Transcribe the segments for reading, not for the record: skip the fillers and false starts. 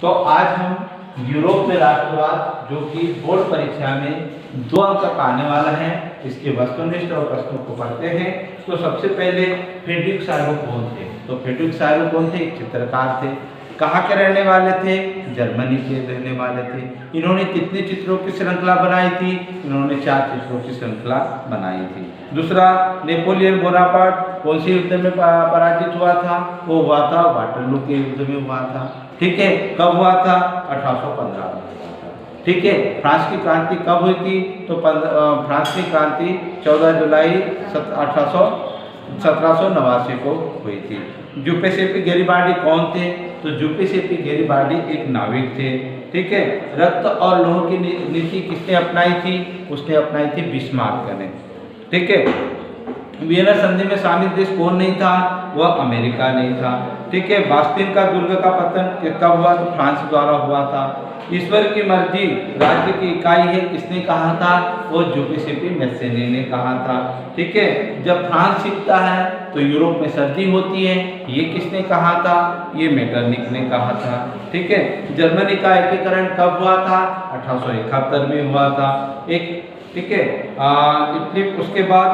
तो आज हम यूरोप में राष्ट्रवाद जो कि बोर्ड परीक्षा में 2 अंक का आने वाला है, इसके वस्तुनिष्ठ और प्रश्नों को पढ़ते हैं। तो सबसे पहले फ्रेडरिक साइरो कौन थे? तो फ्रेडरिक साइरो कौन थे? एक चित्रकार थे। कहाँ के रहने वाले थे? जर्मनी के रहने वाले थे। इन्होंने कितने चित्रों की श्रृंखला बनाई थी? इन्होंने 4 चित्रों की श्रृंखला बनाई थी। दूसरा, नेपोलियन बोनापार्ट कौन से युद्ध में पराजित हुआ था? वो हुआ था वाटरलू के युद्ध में हुआ था। ठीक है, कब हुआ था? 1815 में हुआ था। ठीक है, फ्रांस की क्रांति कब हुई थी? तो फ्रांस की क्रांति 14 जुलाई 1789 को हुई थी। जुसेप्पे गैरिबाल्डी कौन थे? तो जुसेप्पे गैरिबाल्डी एक नाविक थे। ठीक है, रक्त और लौह की नीति किसने अपनाई थी? उसने अपनाई थी बिस्मार्क ने। ठीक है, वियना संधि में शामिल देश कौन नहीं था? वह अमेरिका नहीं था। ठीक है, बास्तिन का दुर्ग का पतन कब हुआ? तो फ्रांस द्वारा हुआ था। ईश्वर की मर्जी राज्य की इकाई है किसने कहा था? वो जुसेप्पे मैस्सेनी ने कहा था। ठीक है, जब फ्रांस जीतता है तो यूरोप में सर्दी होती है, ये किसने कहा था? ये मेटरनिक ने कहा था। ठीक है, जर्मनी का एकीकरण कब हुआ था? 1871 में हुआ था। ठीक है, फिर उसके बाद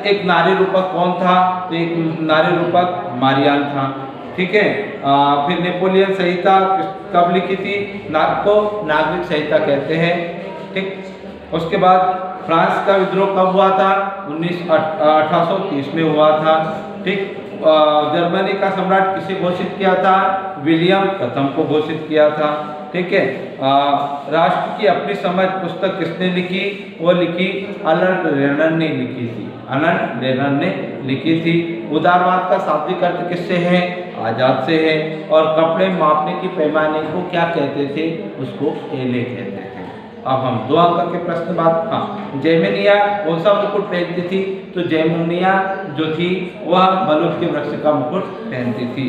एक नारी रूपक कौन था? तो एक नारी रूपक मारियान था। ठीक है, फिर नेपोलियन संहिता कब लिखी थी? को नागरिक संहिता कहते हैं। ठीक, उसके बाद फ्रांस का विद्रोह कब हुआ था? 1830 में हुआ था। ठीक, जर्मनी का सम्राट किसे घोषित किया था? विलियम प्रथम को घोषित किया था। ठीक है, राष्ट्र की अपनी समझ पुस्तक किसने लिखी? वो लिखी अलर्ट रेनर ने लिखी थी। अलर्ट रेनर ने लिखी थी। उदारवाद का शाब्दिक अर्थ किससे है? आजाद से है। और कपड़े मापने की पैमाने को क्या कहते थे? उसको एले कहते थे। अब हम 2 अंक के प्रश्न बात। हाँ, जैमिनिया कौन सा मुकुट पहनती थी? तो जैमिनिया जो थी वह बलूत के वृक्ष का मुकुट पहनती थी।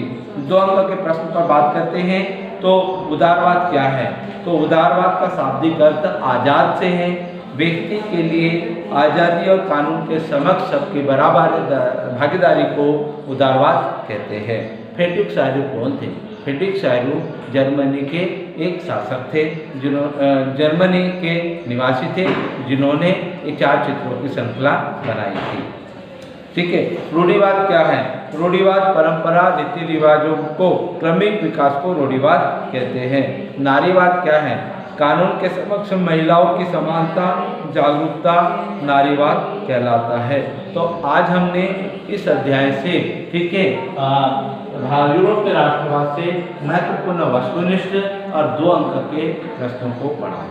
2 अंक के प्रश्न पर बात करते हैं। तो उदारवाद क्या है? तो उदारवाद का शाब्दिक अर्थ आजाद से है। व्यक्ति के लिए आज़ादी और कानून के समक्ष सबके बराबर भागीदारी को उदारवाद कहते हैं। फ्रेडरिक साइरो कौन थे? फ्रेडरिक साइरो जर्मनी के एक शासक थे, जर्मनी के निवासी थे, जिन्होंने 4 चित्रों की श्रृंखला बनाई थी। ठीक है, रूढ़िवाद क्या है? रूढ़िवाद परंपरा रीति रिवाजों को क्रमिक विकास को रूढ़िवाद कहते हैं। नारीवाद क्या है? कानून के समक्ष महिलाओं की समानता जागरूकता नारीवाद कहलाता है। तो आज हमने इस अध्याय से, ठीक है, यूरोप के राष्ट्रवाद से महत्वपूर्ण वस्तुनिष्ठ और 2 अंक के प्रश्नों को पढ़ा।